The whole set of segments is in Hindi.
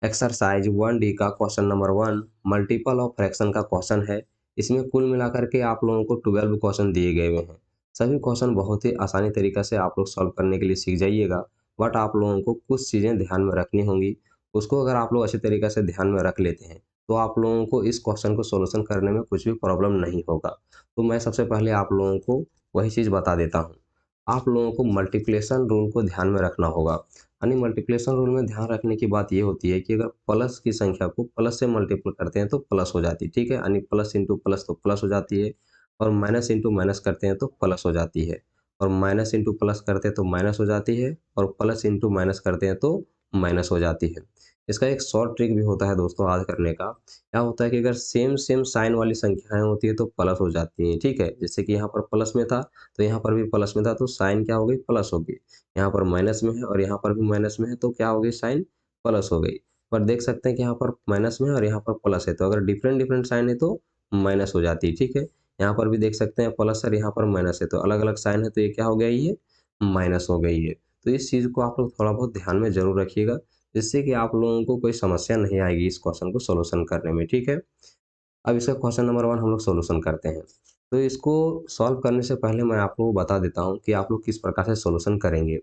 एक्सरसाइज 1D का question number 1 multiple of fraction का क्वेश्चन है। इसमें कुल मिलाकर के आप लोगों को 12 क्वेश्चन दिए गए हुए हैं। सभी क्वेश्चन बहुत ही आसानी तरीक़ा से आप लोग सॉल्व करने के लिए सीख जाइएगा, बट आप लोगों को कुछ चीज़ें ध्यान में रखनी होंगी। उसको अगर आप लोग अच्छे तरीक़े से ध्यान में रख लेते हैं, तो आप लोगों को इस क्वेश्चन को सॉल्यूशन करने में कुछ भी प्रॉब्लम नहीं होगा। तो मैं सबसे पहले आप लोगों को वही चीज़ बता देता हूँ। आप लोगों को मल्टीप्लिकेशन रूल को ध्यान में रखना होगा। यानी मल्टीप्लिकेशन रूल में ध्यान रखने की बात ये होती है कि अगर प्लस की संख्या को प्लस से मल्टीपल करते हैं तो प्लस हो जाती है, ठीक है? यानी प्लस इंटू प्लस तो प्लस हो जाती है, और माइनस इंटू माइनस करते हैं तो प्लस हो जाती है, और माइनस इंटू प्लस करते हैं तो माइनस हो जाती है, और प्लस इंटू माइनस करते हैं तो माइनस हो जाती है। इसका एक शॉर्ट ट्रिक भी होता है दोस्तों आज करने का। क्या होता है कि अगर सेम सेम साइन वाली संख्याएं होती है तो प्लस हो जाती हैं, ठीक है? जैसे कि यहाँ पर प्लस में था तो यहाँ पर भी प्लस में था, तो साइन क्या हो गई? प्लस हो गई। यहाँ पर माइनस में है और यहाँ पर भी माइनस में है, तो क्या हो गई? साइन प्लस हो गई। पर देख सकते हैं कि यहाँ पर माइनस में है और यहाँ पर प्लस है, तो अगर डिफरेंट डिफरेंट साइन है तो माइनस हो जाती है, ठीक है? यहाँ पर भी देख सकते हैं प्लस और यहाँ पर माइनस है, तो अलग अलग साइन है, तो ये क्या हो गया? ये माइनस हो गई है। तो इस चीज़ को आप लोग थोड़ा बहुत ध्यान में जरूर रखिएगा, जिससे कि आप लोगों को कोई समस्या नहीं आएगी इस क्वेश्चन को सोल्यूशन करने में, ठीक है? अब इसका क्वेश्चन नंबर 1 हम लोग सॉल्यूशन करते हैं। तो इसको सॉल्व करने से पहले मैं आप लोगों को बता देता हूँ कि आप लोग किस प्रकार से सॉल्यूशन करेंगे।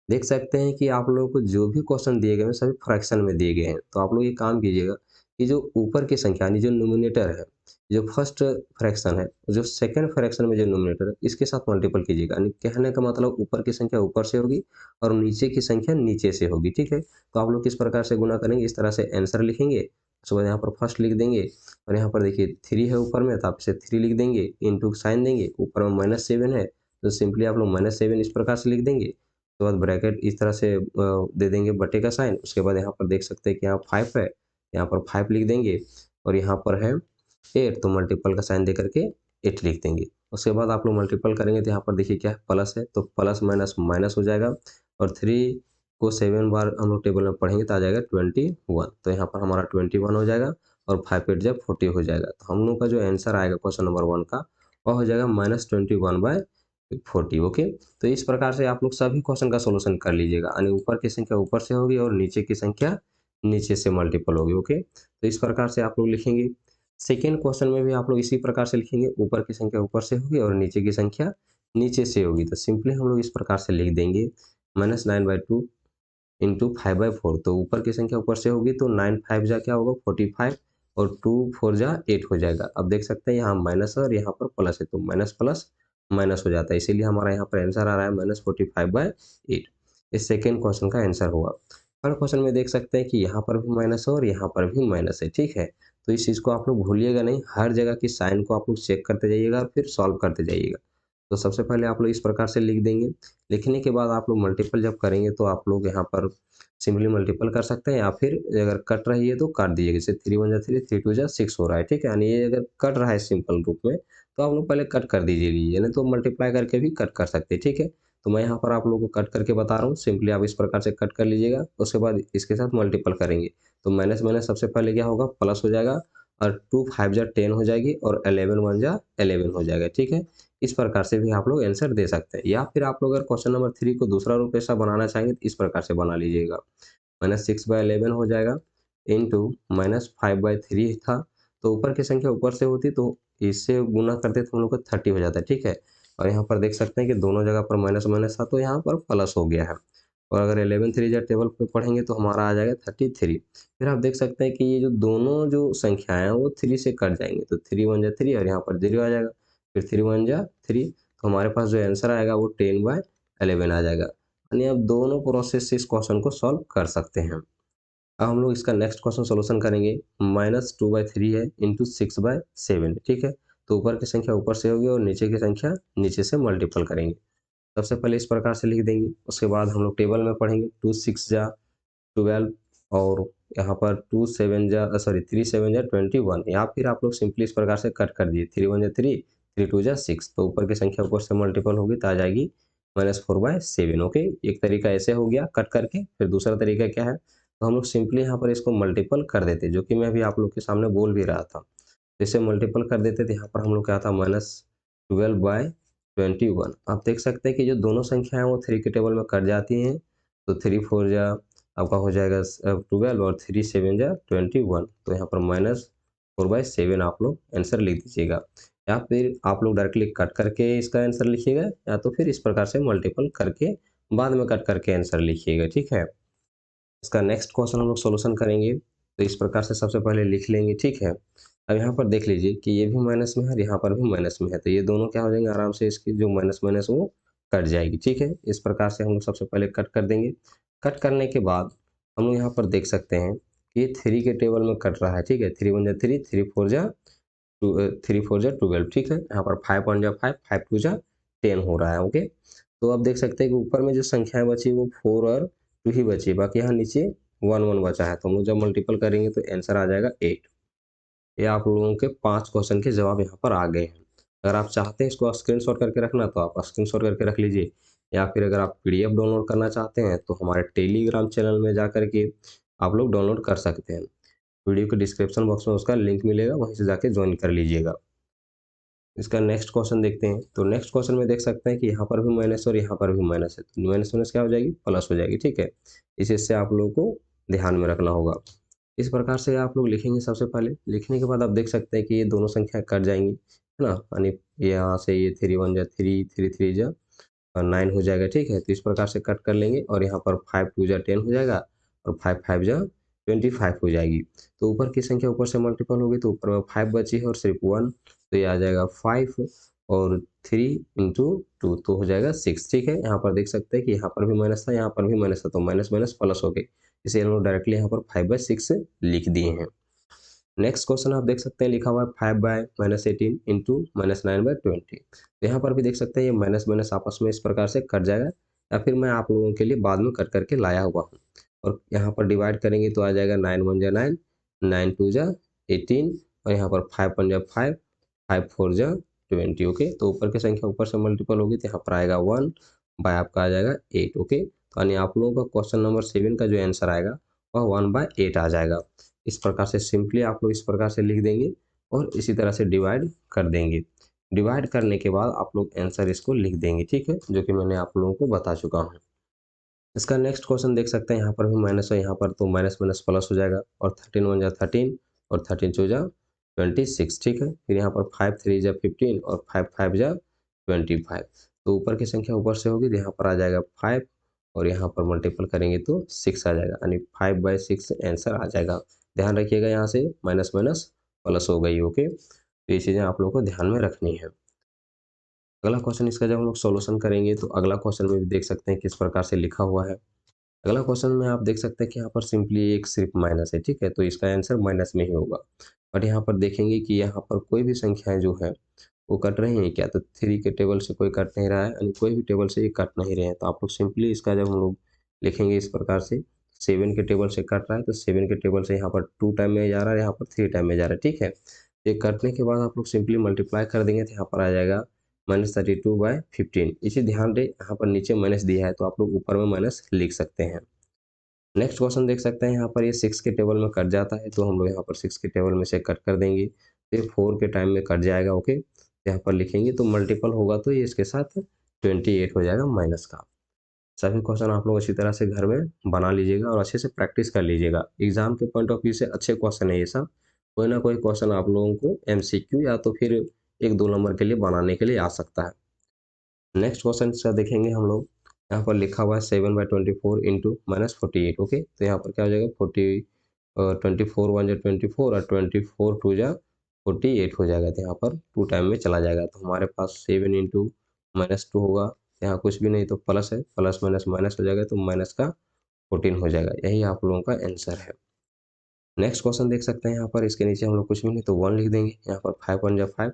देख सकते हैं कि आप लोगों को जो भी क्वेश्चन दिए गए हैं सभी फ्रैक्शन में दिए गए हैं। तो आप लोग ये काम कीजिएगा कि जो ऊपर की संख्या यानी जो न्यूमरेटर है, जो फर्स्ट फ्रैक्शन है, जो सेकंड फ्रैक्शन में जो न्यूमरेटर है, इसके साथ मल्टीपल कीजिएगा। यानी कहने का मतलब ऊपर की संख्या ऊपर से होगी और नीचे की संख्या नीचे से होगी, ठीक है? तो आप लोग किस प्रकार से गुणा करेंगे, इस तरह से आंसर लिखेंगे। उसके बाद यहाँ पर फर्स्ट लिख देंगे, और यहाँ पर देखिए 3 है ऊपर में, तो आप इसे 3 लिख देंगे, इंटू साइन देंगे, ऊपर में -7 है, तो सिंपली आप लोग -7 इस प्रकार से लिख देंगे। उसके बाद ब्रैकेट इस तरह से दे देंगे बटे का साइन। उसके बाद यहाँ पर देख सकते हैं कि यहाँ 5 है, यहाँ पर 5 लिख देंगे, और यहाँ पर है 8, तो मल्टीपल का साइन दे करके 8 लिख देंगे। उसके बाद आप लोग मल्टीपल करेंगे तो यहाँ पर देखिए क्या है? प्लस है, तो प्लस माइनस माइनस हो जाएगा, और 3 को 7 बार हम लोग टेबल में पढ़ेंगे तो आ जाएगा 21, तो यहाँ पर हमारा 21 हो जाएगा, और 5 8 जब 40 हो जाएगा। तो हम लोग का जो आंसर आएगा क्वेश्चन नंबर 1 का, वह हो जाएगा -21/40। ओके, तो इस प्रकार से आप लोग सभी क्वेश्चन का सॉल्यूशन कर लीजिएगा। यानी ऊपर की संख्या ऊपर से होगी और नीचे की संख्या नीचे से मल्टीपल होगी। ओके, तो इस प्रकार से आप लोग लिखेंगे। सेकेंड क्वेश्चन में भी आप लोग इसी प्रकार से लिखेंगे, ऊपर की संख्या ऊपर से होगी और नीचे की संख्या नीचे से होगी। तो सिंपली हम लोग इस प्रकार से लिख देंगे, -9/2 इंटू 5/4। तो ऊपर की संख्या ऊपर से होगी तो 9 5 जा क्या होगा? 45, और 2 4 जा 8 हो जाएगा। अब देख सकते हैं यहाँ माइनस है और यहाँ पर प्लस है, तो माइनस प्लस माइनस हो जाता है, इसीलिए हमारा यहाँ पर आंसर आ रहा है -45/8। इस सेकेंड क्वेश्चन का आंसर हुआ। थर्ड क्वेश्चन में देख सकते हैं कि यहाँ पर भी माइनस है और यहाँ पर भी माइनस है, ठीक है? तो इस चीज़ को आप लोग भूलिएगा नहीं, हर जगह की साइन को आप लोग चेक करते जाइएगा और फिर सॉल्व करते जाइएगा। तो सबसे पहले आप लोग इस प्रकार से लिख देंगे। लिखने के बाद आप लोग मल्टीपल जब करेंगे तो आप लोग यहाँ पर सिंपली मल्टीपल कर सकते हैं, या फिर अगर कट रही है तो काट दीजिए। जैसे 3 1 जा 3, 3 2 जा 6 हो रहा है, ठीक है? यानी ये अगर कट रहा है सिंपल रूप में, तो आप लोग पहले कट कर दीजिए, नहीं तो मल्टीप्लाई करके भी कट कर सकते हैं, ठीक है? तो मैं यहाँ पर आप लोगों को कट करके बता रहा हूँ, सिंपली आप इस प्रकार से कट कर लीजिएगा। उसके बाद इसके साथ मल्टीपल करेंगे, तो माइनस माइनस सबसे पहले क्या होगा? प्लस हो जाएगा, और 2 5 जा 10 हो जाएगी, और 11 1 जा 11 हो जाएगा, ठीक है? इस प्रकार से भी आप लोग आंसर दे सकते हैं, या फिर आप लोग अगर क्वेश्चन नंबर 3 को दूसरा रूप ऐसा बनाना चाहेंगे तो इस प्रकार से बना लीजिएगा। -6/11 हो जाएगा, इंटू -5/3 था, तो ऊपर की संख्या ऊपर से होती तो इससे गुना करते तो हम लोग को 30 हो जाता है, ठीक है? और यहाँ पर देख सकते हैं कि दोनों जगह पर माइनस माइनस था, तो यहाँ पर प्लस हो गया है। और अगर 11 3 जा टेबल पे पढ़ेंगे तो हमारा आ जाएगा 33। फिर आप देख सकते हैं कि ये जो दोनों जो संख्याएं हैं वो 3 से कट जाएंगे, तो 3 1 जा 3 और यहाँ पर 0 आ जाएगा, फिर 3 1 जा 3, तो हमारे पास जो आंसर आएगा वो 10/11 आ जाएगा। यानी आप दोनों प्रोसेस से इस क्वेश्चन को सॉल्व कर सकते हैं। अब हम लोग इसका नेक्स्ट क्वेश्चन सॉल्यूशन करेंगे। -2/3 है इंटू 6/7, ठीक है? तो ऊपर की संख्या ऊपर से होगी और नीचे की संख्या नीचे से मल्टीपल करेंगे। सबसे पहले इस प्रकार से लिख देंगे, उसके बाद हम लोग टेबल में पढ़ेंगे। 2 6 जा 12, और यहाँ पर 3 7 जा 21, या फिर आप लोग सिंपली इस प्रकार से कट कर दिए, 3 1 जा 3, 3 2 जा 6, तो ऊपर की संख्या ऊपर से मल्टीपल होगी तो आ जाएगी -4/7। ओके, एक तरीका ऐसे हो गया कट करके। फिर दूसरा तरीका क्या है? तो हम लोग सिंपली यहाँ पर इसको मल्टीपल कर देते, जो कि मैं अभी आप लोग के सामने बोल भी रहा था। जैसे मल्टीपल कर देते थे, यहाँ पर हम लोग क्या था? -12/21। आप देख सकते हैं कि जो दोनों संख्याएं वो 3 के टेबल में कट जाती हैं, तो 3 4 जा आपका हो जाएगा 12 और 3 7 जा 21, तो यहाँ पर -4/7 आप लोग आंसर लिख दीजिएगा। या फिर आप लोग डायरेक्टली कट करके इसका आंसर लिखिएगा, या तो फिर इस प्रकार से मल्टीपल करके बाद में कट करके आंसर लिखिएगा, ठीक है। इसका नेक्स्ट क्वेश्चन हम लोग सॉल्यूशन करेंगे, तो इस प्रकार से सबसे पहले लिख लेंगे, ठीक है। अब यहाँ पर देख लीजिए कि ये भी माइनस में है और यहाँ पर भी माइनस में है, तो ये दोनों क्या हो जाएंगे, आराम से इसकी जो माइनस माइनस वो कट जाएगी, ठीक है। इस प्रकार से हम लोग सबसे पहले कट कर देंगे। कट करने के बाद हम लोग यहाँ पर देख सकते हैं कि ये 3 के टेबल में कट रहा है, ठीक है। 3 1 जा 3, 3 4 जा 12, ठीक है। यहाँ पर 5 1 जा 5, 5 2 जा 10 हो रहा है, ओके। तो आप देख सकते हैं कि ऊपर में जो संख्याएं बची वो 4 और 2 ही बची, बाकी यहाँ नीचे 1 1 बचा है, तो हम लोग जब मल्टीपल करेंगे तो आंसर आ जाएगा 8। ये आप लोगों के 5 क्वेश्चन के जवाब यहाँ पर आ गए हैं। अगर आप चाहते हैं इसको स्क्रीनशॉट करके रखना तो आप स्क्रीनशॉट करके रख लीजिए, या फिर अगर आप पीडीएफ डाउनलोड करना चाहते हैं तो हमारे टेलीग्राम चैनल में जा करके आप लोग डाउनलोड कर सकते हैं। वीडियो के डिस्क्रिप्शन बॉक्स में उसका लिंक मिलेगा, वहीं से जाके ज्वाइन कर लीजिएगा। इसका नेक्स्ट क्वेश्चन देखते हैं, तो नेक्स्ट क्वेश्चन में देख सकते हैं कि यहाँ पर भी माइनस और यहाँ पर भी माइनस है, तो माइनस माइनस क्या हो जाएगी, प्लस हो जाएगी, ठीक है। इस चीज़ से आप लोगों को ध्यान में रखना होगा। इस प्रकार से आप लोग लिखेंगे। सबसे पहले लिखने के बाद आप देख सकते हैं कि ये दोनों संख्या कट जाएंगी, है ना। यानी यहाँ से ये 3 1 जा 3, 3 3 जा 9 हो जाएगा, ठीक है। तो इस प्रकार से कट कर लेंगे और यहाँ पर 5 2 जा 10 हो जाएगा और 5 5 जा 25 हो जाएगी। तो ऊपर की संख्या ऊपर से मल्टीपल होगी तो ऊपर में 5 बची है और सिर्फ 1, तो ये आ जाएगा 5 और 3 इंटू 2 तो हो जाएगा 6, ठीक है। यहाँ पर देख सकते हैं कि यहाँ पर भी माइनस था, यहाँ पर भी माइनस था, तो माइनस माइनस प्लस हो गई, इसे हम लोग डायरेक्टली यहाँ पर 5/6 लिख दिए हैं। नेक्स्ट क्वेश्चन आप देख सकते हैं लिखा हुआ है 5/-18 इंटू -9/20। तो यहाँ पर भी देख सकते हैं ये माइनस माइनस आपस में इस प्रकार से कट जाएगा, या फिर मैं आप लोगों के लिए बाद में कट करके लाया हुआ हूँ। और यहाँ पर डिवाइड करेंगे तो आ जाएगा 9 1 जा 9, 9 2 जा 18 और यहाँ पर 5 1 जा 5, 5 4 जा 20, ओके। तो ऊपर की संख्या ऊपर से मल्टीपल होगी तो यहाँ पर आएगा 1 बाय आपका आ जाएगा 8, ओके। तो यानी आप लोगों का क्वेश्चन नंबर 7 का जो आंसर आएगा वह 1/8 आ जाएगा। इस प्रकार से सिंपली आप लोग इस प्रकार से लिख देंगे और इसी तरह से डिवाइड कर देंगे। डिवाइड करने के बाद आप लोग आंसर इसको लिख देंगे, ठीक है, जो कि मैंने आप लोगों को बता चुका हूँ। इसका नेक्स्ट क्वेश्चन देख सकते हैं, यहाँ पर भी माइनस है, यहाँ पर तो माइनस माइनस प्लस हो जाएगा और 13 1 जा 13 और 13 2 जा 26, ठीक है। फिर यहाँ पर 5 3 जा 15 और 5 5 जा 25, तो ऊपर की संख्या ऊपर से होगी तो यहाँ पर आ जाएगा 5 और यहाँ पर मल्टीपल करेंगे तो 6 आ जाएगा, यानी 5/6 आंसर आ जाएगा। ध्यान रखिएगा यहाँ से माइनस माइनस प्लस हो गई, ओके। तो ये चीज़ें आप लोगों को ध्यान में रखनी है। अगला क्वेश्चन इसका जब हम लोग सॉल्यूशन करेंगे तो अगला क्वेश्चन में भी देख सकते हैं किस प्रकार से लिखा हुआ है। अगला क्वेश्चन में आप देख सकते हैं कि यहाँ पर सिंपली एक सिर्फ माइनस है, ठीक है, तो इसका आंसर माइनस में ही होगा। और यहाँ पर देखेंगे कि यहाँ पर कोई भी संख्याएं जो है वो कट रही हैं क्या, तो 3 के टेबल से कोई कट नहीं रहा है, यानी कोई भी टेबल से ये कट नहीं रहे हैं। तो आप लोग सिंपली इसका जब हम लोग लिखेंगे इस प्रकार से 7 के टेबल से कट रहा है तो 7 के टेबल से यहाँ पर 2 टाइम में जा रहा है, यहाँ पर 3 टाइम में जा रहा है, ठीक है। ये कटने के बाद आप लोग सिंपली मल्टीप्लाई कर देंगे तो यहाँ पर आ जाएगा -32/15। इसे ध्यान दें यहाँ पर नीचे माइनस दिया है तो आप लोग ऊपर में माइनस लिख सकते हैं। नेक्स्ट क्वेश्चन देख सकते हैं, यहाँ पर ये 6 के टेबल में कट जाता है तो हम लोग यहाँ पर 6 के टेबल में से कट कर देंगे, फिर 4 के टाइम में कट जाएगा, ओके। यहाँ पर लिखेंगे तो मल्टीपल होगा तो ये इसके साथ 28 हो जाएगा माइनस का। सभी क्वेश्चन आप लोग अच्छी तरह से घर में बना लीजिएगा और अच्छे से प्रैक्टिस कर लीजिएगा। एग्जाम के पॉइंट ऑफ व्यू से अच्छे क्वेश्चन है ये सब। कोई ना कोई क्वेश्चन आप लोगों को एमसीक्यू या तो फिर 1-2 नंबर के लिए बनाने के लिए आ सकता है। नेक्स्ट क्वेश्चन इसका देखेंगे हम लोग। यहाँ पर लिखा हुआ है 7/24 इंटू -48, ओके। तो यहाँ पर क्या हो जाएगा 24 1 जा 24 और 24 2 जा 48 हो जाएगा, तो यहाँ पर 2 टाइम में चला जाएगा। तो हमारे पास 7 इंटू -2 होगा, यहाँ कुछ भी नहीं तो प्लस है, प्लस माइनस माइनस हो जाएगा तो माइनस का 14 हो जाएगा। यही आप लोगों का आंसर है। नेक्स्ट क्वेश्चन देख सकते हैं, यहाँ पर इसके नीचे हम लोग कुछ भी नहीं तो 1 लिख देंगे। यहाँ पर 5 1 जा 5,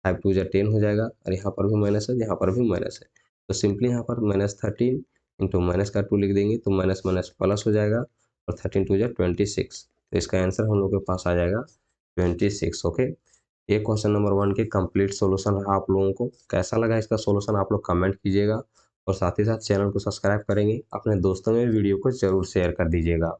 5 2 जा 10 हो जाएगा और यहाँ पर भी माइनस है, यहाँ पर भी माइनस है, तो सिंपली यहाँ पर -13 इंटू माइनस का 2 लिख देंगे तो माइनस माइनस प्लस हो जाएगा और 13 2 जा 26, तो इसका आंसर हम लोग के पास आ जाएगा 26, ओके। ये क्वेश्चन नंबर 1 के कंप्लीट सॉल्यूशन है। आप लोगों को कैसा लगा इसका सॉल्यूशन आप लोग कमेंट कीजिएगा और साथ ही साथ चैनल को सब्सक्राइब करेंगे, अपने दोस्तों में वीडियो को जरूर शेयर कर दीजिएगा।